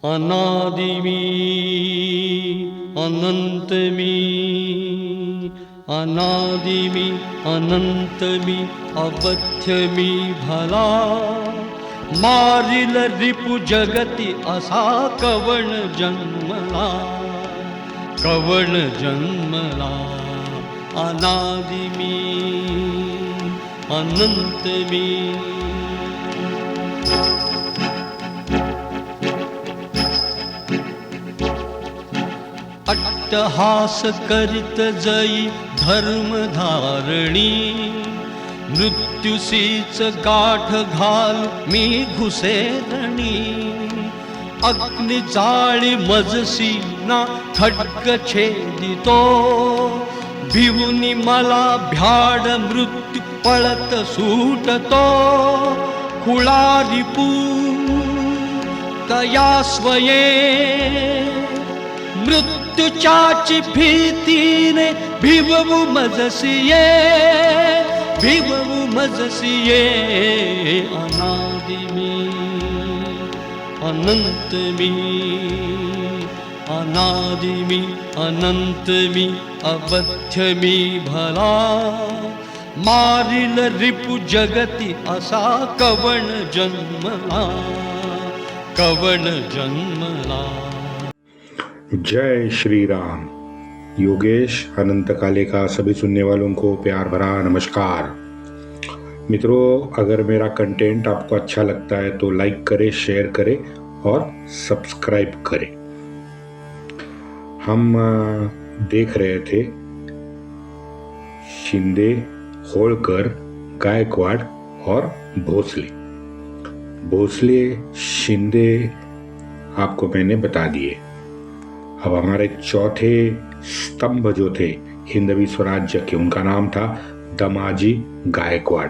अनादि में अनंत में, अनादि में अनंत में, अवध्य में भला मारिल रिपु जगति असा कवण जन्मला, कवण जन्मला। अनादि में अनंत में। अट्टहास करित जई धर्म धारणी, मृत्युसीच गाठ घाल मी घुसे रणी। अग्नि जाळी मजसी ना खड्ग छेदितो, भिवुनी मला भ्याड मृत्यू पळत सुटतो। कुळारिपू तया स्वये, मृत्यूच्याची भीतीने भिवू मजसिये, भिवू मजसिये। अनादि में अनंत में, अनादि में अनंत में, अवध्य में भला मारिल रिपु जगति असा कवण जन्मला, कवण जन्मला। जय श्री राम। योगेश अनंत काले का सभी सुनने वालों को प्यार भरा नमस्कार। मित्रों, अगर मेरा कंटेंट आपको अच्छा लगता है तो लाइक करें, शेयर करें और सब्सक्राइब करें। हम देख रहे थे शिंदे, होळकर, गायकवाड़ और भोसले। भोसले, शिंदे आपको मैंने बता दिए। अब हमारे चौथे स्तंभ जो थे हिंदवी स्वराज्य के, उनका नाम था दमाजी गायकवाड़।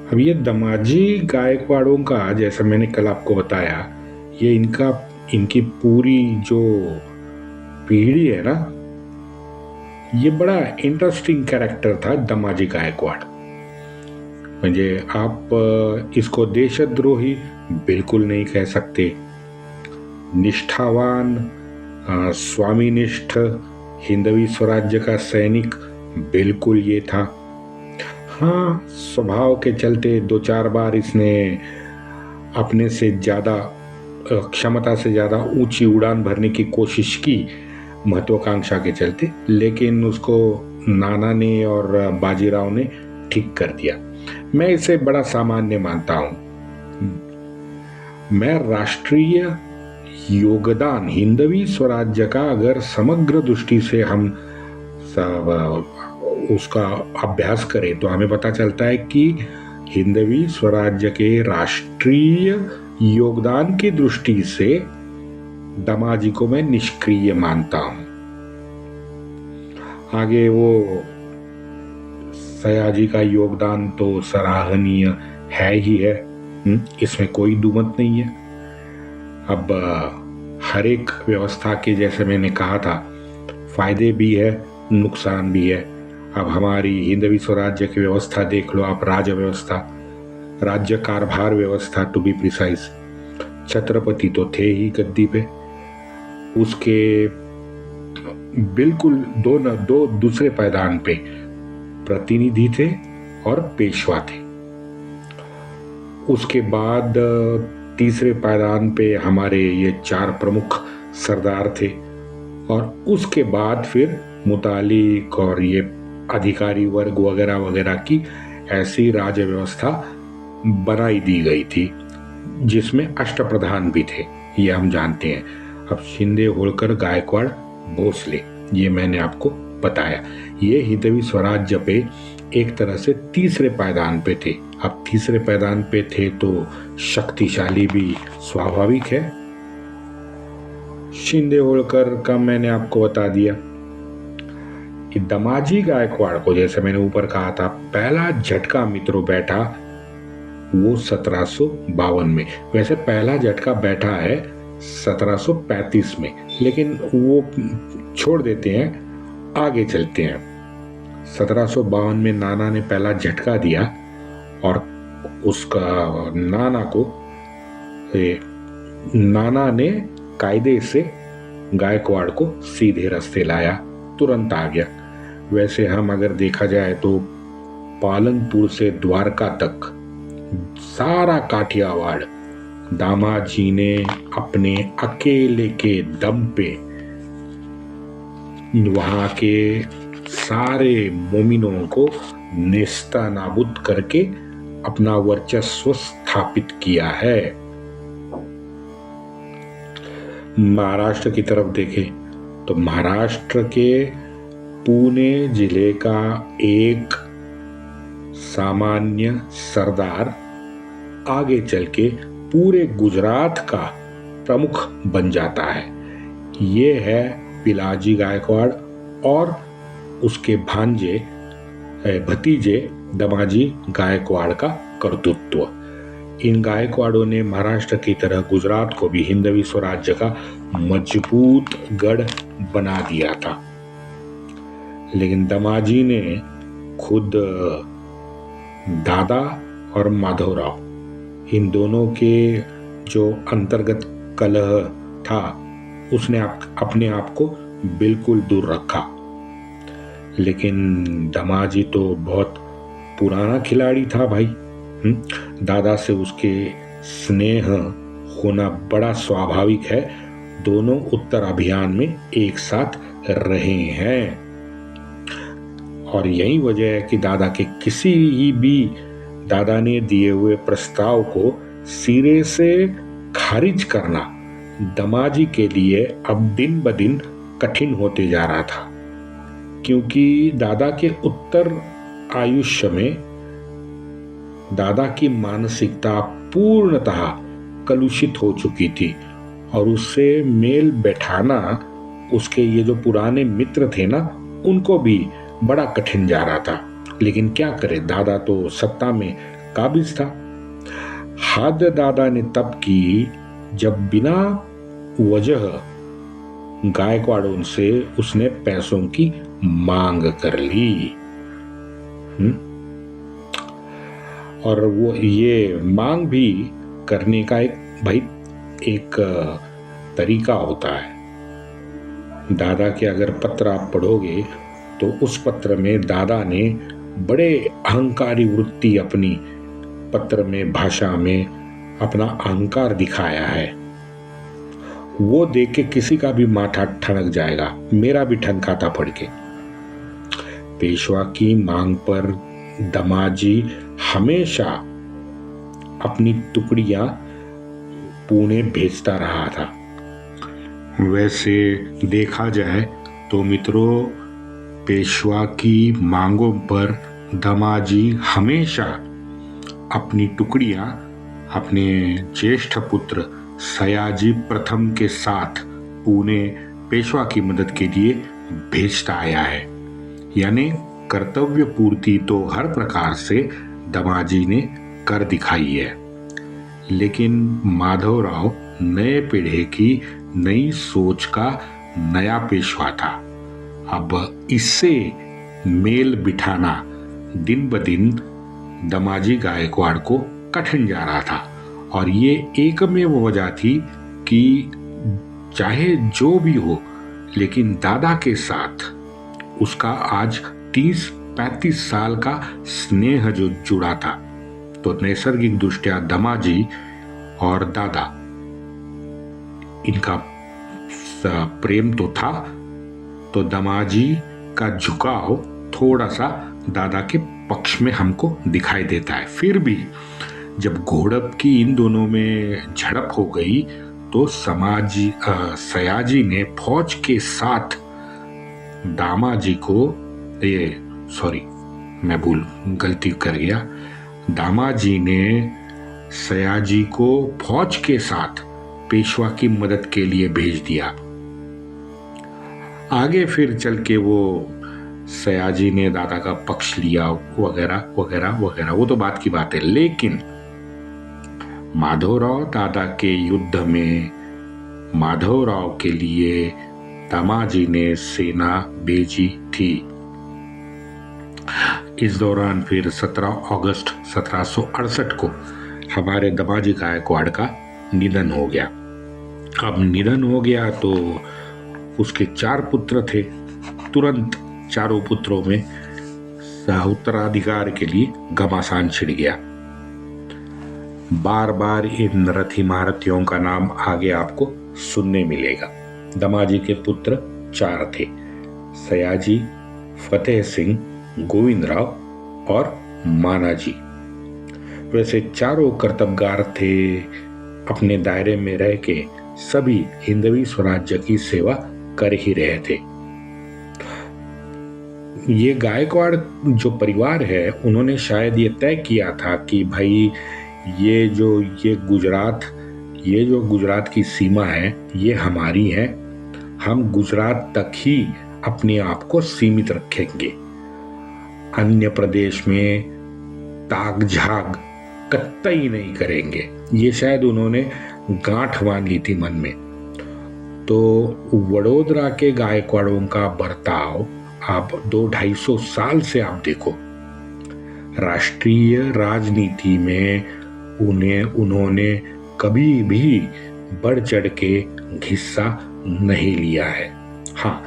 अब ये दमाजी गायकवाड़ों का, जैसा मैंने कल आपको बताया, ये इनकी पूरी जो पीढ़ी है ना, ये बड़ा इंटरेस्टिंग कैरेक्टर था दमाजी गायकवाड़। म्हणजे आप इसको देशद्रोही बिल्कुल नहीं कह सकते, निष्ठावान, स्वामीनिष्ठ हिंदवी स्वराज्य का सैनिक बिल्कुल ये था। हाँ, स्वभाव के चलते दो चार बार इसने अपने से ज़्यादा, क्षमता से ज़्यादा ऊंची उड़ान भरने की कोशिश की महत्वाकांक्षा के चलते, लेकिन उसको नाना ने और बाजीराव ने ठीक कर दिया। मैं इसे बड़ा सामान्य मानता हूँ। मैं राष्ट्रीय योगदान हिंदवी स्वराज्य का अगर समग्र दृष्टि से हम उसका अभ्यास करें तो हमें पता चलता है कि हिंदवी स्वराज्य के राष्ट्रीय योगदान की दृष्टि से दमाजी को मैं निष्क्रिय मानता हूं। आगे वो सयाजी का योगदान तो सराहनीय है ही है, इसमें कोई दुमत नहीं है। अब हर एक व्यवस्था के, जैसे मैंने कहा था, फायदे भी है, नुकसान भी है। अब हमारी हिंदवी स्वराज्य की व्यवस्था देख लो आप, राज्य व्यवस्था, राज्य कारभार व्यवस्था टू बी प्रिसाइज। छत्रपति तो थे ही गद्दी पे, उसके बिल्कुल दो दूसरे पायदान पे प्रतिनिधि थे और पेशवा थे। उसके बाद तीसरे पायदान पे हमारे ये चार प्रमुख सरदार थे, और उसके बाद फिर मुतालिक और ये अधिकारी वर्ग वगैरह वगैरह की ऐसी राज्य व्यवस्था बनाई दी गई थी, जिसमें अष्टप्रधान भी थे, ये हम जानते हैं। अब शिंदे, होळकर, गायकवाड़, भोसले, ये मैंने आपको बताया। ये हिंदवी स्वराज्य पे एक तरह से तीसरे पायदान पे थे। अब तीसरे पायदान पे थे तो शक्तिशाली भी स्वाभाविक है। शिंदे, होळकर का मैंने आपको बता दिया कि दमाजी गायकवाड़ को, जैसे मैंने ऊपर कहा था, पहला झटका मित्रों बैठा वो 1752 में। वैसे पहला झटका बैठा है 1735 में, लेकिन वो छोड़ देते हैं, आगे चलते हैं। 1752 में नाना ने पहला झटका दिया और उसका नाना को नाना ने कायदे से गायकवाड़ को सीधे रास्ते लाया, तुरंत आ गया। वैसे हम अगर देखा जाए तो पालनपुर से द्वारका तक सारा काठियावाड़ दामाजी ने अपने अकेले के दम पे वहां के सारे मोमिनों को नेस्ता नाबूद करके अपना वर्चस्व स्थापित किया है। महाराष्ट्र की तरफ देखें तो महाराष्ट्र के पुणे जिले का एक सामान्य सरदार आगे चल के पूरे गुजरात का प्रमुख बन जाता है। ये है पिलाजी गायकवाड़ और उसके भांजे भतीजे दमाजी गायकवाड़ का कर्तृत्व। इन गायकवाड़ों ने महाराष्ट्र की तरह गुजरात को भी हिंदवी स्वराज्य का मजबूत गढ़ बना दिया था। लेकिन दमाजी ने खुद दादा और माधवराव, इन दोनों के जो अंतर्गत कलह था उसने अपने आप को बिल्कुल दूर रखा। लेकिन दमाजी तो बहुत पुराना खिलाड़ी था भाई। दादा से उसके स्नेह होना बड़ा स्वाभाविक है। दोनों उत्तर अभियान में एक साथ रहे हैं और यही वजह है कि दादा ने दिए हुए प्रस्ताव को सिरे से खारिज करना दमाजी के लिए अब दिन ब दिन कठिन होते जा रहा था, क्योंकि दादा के उत्तर आयुष्य में दादा की मानसिकता पूर्णतः कलुषित हो चुकी थी और उससे मेल बैठाना उसके ये जो पुराने मित्र थे ना, उनको भी बड़ा कठिन जा रहा था। लेकिन क्या करे, दादा तो सत्ता में काबिज था। हद दादा ने तब की जब बिना वजह गायकवाड़ों से उसने पैसों की मांग कर ली। और वो ये मांग भी करने का एक तरीका होता है। दादा के अगर पत्र आप पढ़ोगे तो उस पत्र में दादा ने बड़े अहंकारी वृत्ति अपनी पत्र में भाषा में अपना अहंकार दिखाया है। वो देख के किसी का भी माथा ठनक जाएगा, मेरा भी ठनका था पढ़ के। पेशवा की मांग पर दमाजी हमेशा अपनी टुकड़ियां पुणे भेजता रहा था। वैसे देखा जाए तो मित्रों, पेशवा की मांगों पर दमाजी हमेशा अपनी टुकड़ियां अपने ज्येष्ठ पुत्र सयाजी प्रथम के साथ पुणे पेशवा की मदद के लिए भेजता आया है। यानी कर्तव्य पूर्ति तो हर प्रकार से दमाजी ने कर दिखाई है। लेकिन माधवराव नए पीढ़ी की नई सोच का नया पेशवा था। अब इससे मेल बिठाना दिन ब दिन दमाजी गायकवाड़ को कठिन जा रहा था और ये एकमेव वजह थी कि चाहे जो भी हो, लेकिन दादा के साथ उसका आज 30-35 साल का स्नेह जो जुड़ा था, तो नैसर्गिक दृष्टया दमाजी और दादा इनका प्रेम तो था, तो दमाजी का झुकाव थोड़ा सा दादा के पक्ष में हमको दिखाई देता है। फिर भी जब घोड़प की इन दोनों में झड़प हो गई तो सयाजी ने फौज के साथ दामाजी को गलती कर गया। दामाजी ने सयाजी को फौज के साथ पेशवा की मदद के लिए भेज दिया। आगे फिर चल के वो सयाजी ने दादा का पक्ष लिया वगैरह वगैरह वगैरह, वो तो बात की बात है। लेकिन माधवराव दादा के युद्ध में माधवराव के लिए दामाजी ने सेना भेजी थी। इस दौरान फिर 17 अगस्त 1768 को हमारे दामाजी गायकवाड़ का निधन हो गया। अब निधन हो गया तो उसके 4 पुत्र थे। तुरंत चारों पुत्रों में उत्तराधिकार के लिए घमासान छिड़ गया। बार बार इन रथी महारथियों का नाम आगे आपको सुनने मिलेगा। दमाजी के पुत्र 4 थे, सयाजी, फतेह सिंह, गोविंदराव और मानाजी। वैसे चारों कर्तव्यगार थे, अपने दायरे में रह के सभी हिंदवी स्वराज्य की सेवा कर ही रहे थे। ये गायकवाड़ जो परिवार है, उन्होंने शायद ये तय किया था कि भाई ये जो गुजरात की सीमा है ये हमारी है, हम गुजरात तक ही अपने आप को सीमित रखेंगे, अन्य प्रदेश में ताक झाग कतई नहीं करेंगे। ये शायद उन्होंने गांठ बांध ली थी मन में। तो वडोदरा के गायकवाड़ों का बर्ताव आप 200-250 साल से आप देखो, राष्ट्रीय राजनीति में उन्होंने कभी भी बढ़ चढ़ के हिस्सा नहीं लिया है। हाँ,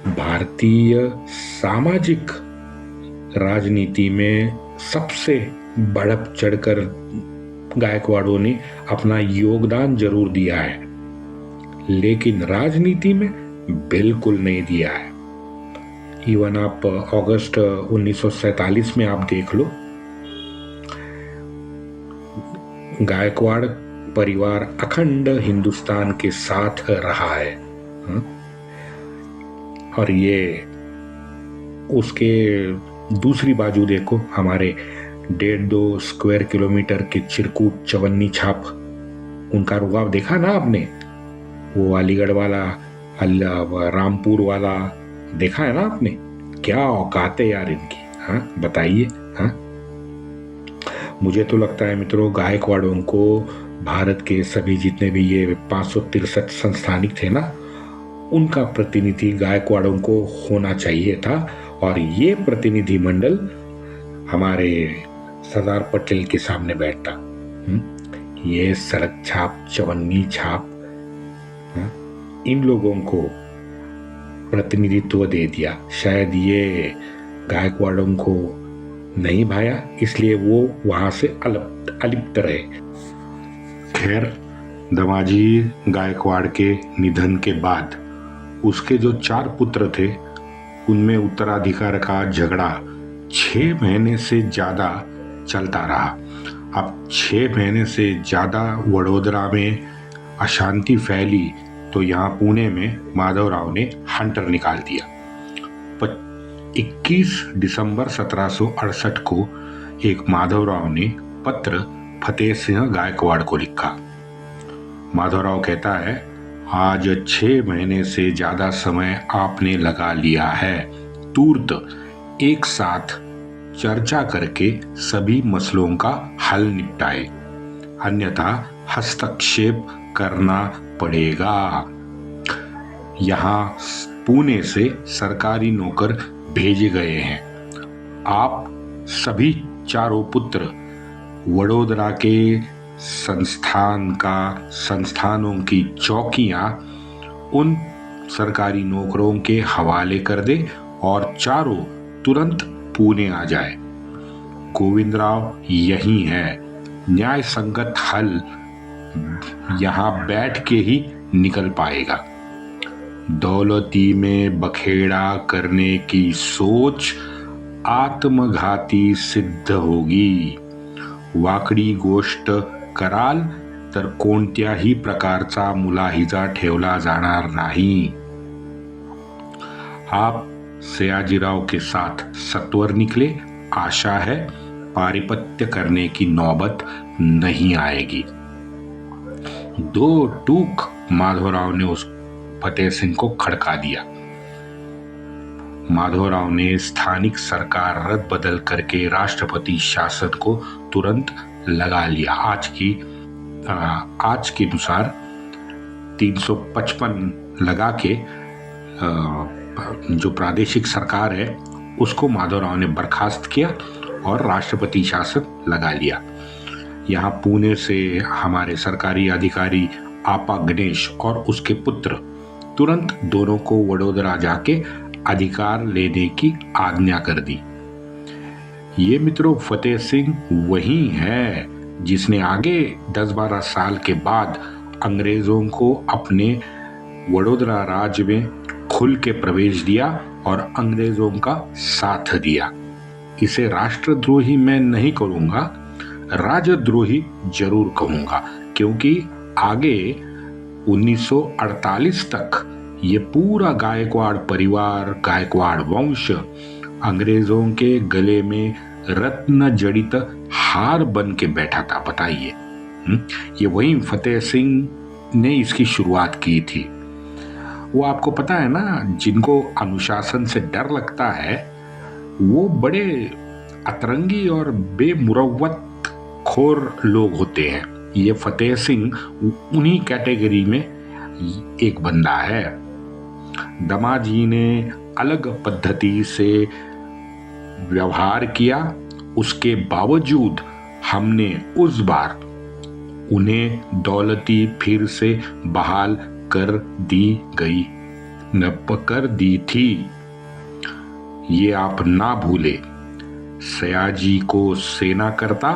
भारतीय सामाजिक राजनीति में सबसे बढ़ चढ़कर गायकवाड़ों ने अपना योगदान जरूर दिया है, लेकिन राजनीति में बिल्कुल नहीं दिया है। इवन आप अगस्त 1947 में आप देख लो, गायकवाड़ परिवार अखंड हिंदुस्तान के साथ रहा है। और ये उसके दूसरी बाजू देखो, हमारे 1.5-2 स्क्वायर किलोमीटर के चिरकूट चवन्नी छाप, उनका रुकाव देखा ना आपने? वो अलीगढ़ वाला, रामपुर वाला देखा है ना आपने? क्या औकात है यार इनकी, हाँ बताइए। हाँ, मुझे तो लगता है मित्रों, गायकवाड़ों को भारत के सभी जितने भी ये 563 संस्थानिक थे ना, उनका प्रतिनिधि गायकवाड़ों को होना चाहिए था। और ये प्रतिनिधि मंडल हमारे सरदार पटेल के सामने बैठता। ये सड़क छाप, चवन्नी छाप, इन लोगों को प्रतिनिधित्व दे दिया। शायद ये गायकवाड़ों को नहीं भाया, इसलिए वो वहां से अलिप्त रहे। खैर, दमाजी गायकवाड़ के निधन के बाद उसके जो 4 पुत्र थे, उनमें उत्तराधिकार का झगड़ा 6 महीने से ज्यादा चलता रहा। अब 6 महीने से ज्यादा वडोदरा में अशांति फैली तो यहाँ पुणे में माधवराव ने हंटर निकाल दिया। 21 दिसंबर 1768 को एक माधवराव ने पत्र फतेह सिंह गायकवाड़ को लिखा। माधवराव कहता है, आज 6 महीने से ज्यादा समय आपने लगा लिया है, तुरंत एक साथ चर्चा करके सभी मसलों का हल निपटाए, अन्यथा हस्तक्षेप करना पड़ेगा। यहाँ पुणे से सरकारी नौकर भेजे गए हैं। आप सभी चारों पुत्र वडोदरा के संस्थानों की चौकियां उन सरकारी नौकरों के हवाले कर दे और चारों तुरंत पुणे आ जाए। गोविंदराव यही है, न्याय संगत हल यहाँ बैठ के ही निकल पाएगा। दौलती में बखेड़ा करने की सोच आत्मघाती सिद्ध होगी। वाकडी गोष्ट कराल तर कोणत्याही प्रकारचा मुलाहिजा ठेवला जाणार नाही। आप सयाजीराव के साथ सत्वर निकले, आशा है पारिपत्य करने की नौबत नहीं आएगी। 2 टूक माधवराव ने उस फतेह सिंह को खड़का दिया। माधवराव ने स्थानिक सरकार रद्द बदल करके राष्ट्रपति शासन को तुरंत लगा लिया। आज के अनुसार 355 लगा के जो प्रादेशिक सरकार है उसको माधवराव ने बर्खास्त किया और राष्ट्रपति शासन लगा लिया। यहाँ पुणे से हमारे सरकारी अधिकारी आपा गणेश और उसके पुत्र तुरंत दोनों को वडोदरा जाके अधिकार लेने की आज्ञा कर दी। ये मित्रों फतेह सिंह वही है जिसने आगे 10-12 साल के बाद अंग्रेजों को अपने वडोदरा राज्य में खुल के प्रवेश दिया और अंग्रेजों का साथ दिया। इसे राष्ट्रद्रोही मैं नहीं कहूंगा, राजद्रोही जरूर कहूंगा, क्योंकि आगे 1948 तक ये पूरा गायकवाड़ परिवार, गायकवाड़ वंश अंग्रेजों के गले में रत्न जड़ित हार बन के बैठा था। बताइए, ये वही फतेह सिंह ने इसकी शुरुआत की थी। वो आपको पता है ना, जिनको अनुशासन से डर लगता है वो बड़े अतरंगी और बेमुरव्वत खोर लोग होते हैं। ये फतेह सिंह उन्हीं कैटेगरी में एक बंदा है। दमाजी ने अलग पद्धति से व्यवहार किया, उसके बावजूद हमने उस बार उन्हें दौलती फिर से बहाल कर दी थी। ये आप ना भूले। सयाजी को सेना करता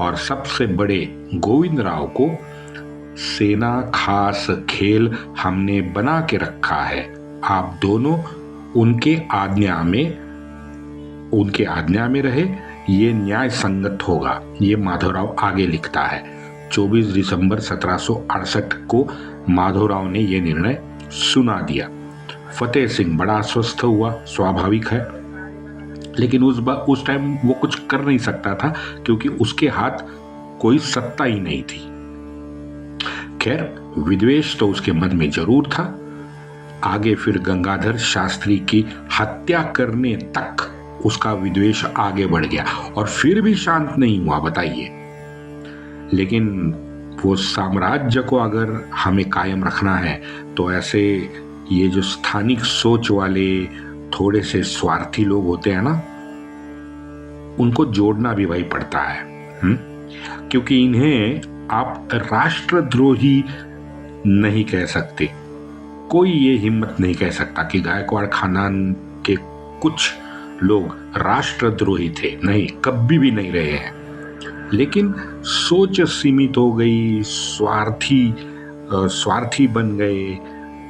और सबसे बड़े गोविंद राव को सेना खास खेल हमने बना के रखा है। आप दोनों उनके आज्ञा में रहे, ये न्याय संगत होगा। ये माधवराव आगे लिखता है। 24 दिसंबर 1768 को माधवराव ने यह निर्णय सुना दिया। फतेह सिंह बड़ा अस्वस्थ हुआ, स्वाभाविक है, लेकिन उस टाइम वो कुछ कर नहीं सकता था क्योंकि उसके हाथ कोई सत्ता ही नहीं थी। खैर, विद्वेष तो उसके मन में जरूर था। आगे फिर गंगाधर शास्त्री की हत्या करने तक उसका विद्वेष आगे बढ़ गया और फिर भी शांत नहीं हुआ। बताइए, लेकिन वो साम्राज्य को अगर हमें कायम रखना है तो ऐसे ये जो स्थानिक सोच वाले थोड़े से स्वार्थी लोग होते हैं ना, उनको जोड़ना भी भाई पड़ता है। क्योंकि इन्हें आप राष्ट्रद्रोही नहीं कह सकते। कोई ये हिम्मत नहीं कह सकता कि गायकवाड़ खानदान के कुछ लोग राष्ट्रद्रोही थे। नहीं, कभी भी नहीं रहे हैं। लेकिन सोच सीमित हो गई, स्वार्थी बन गए,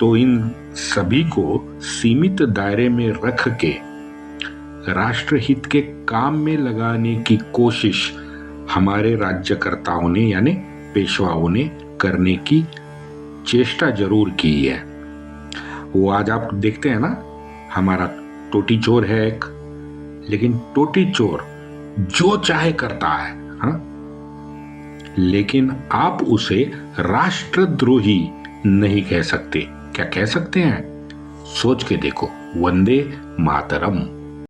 तो इन सभी को सीमित दायरे में रख के राष्ट्रहित के काम में लगाने की कोशिश हमारे राज्यकर्ताओं ने यानी पेशवाओं ने करने की चेष्टा जरूर की है। वो आज आप देखते हैं ना, हमारा टोटी चोर है एक, लेकिन टोटी चोर जो चाहे करता है, हाँ? लेकिन आप उसे राष्ट्रद्रोही नहीं कह सकते। क्या कह सकते हैं? सोच के देखो। वंदे मातरम।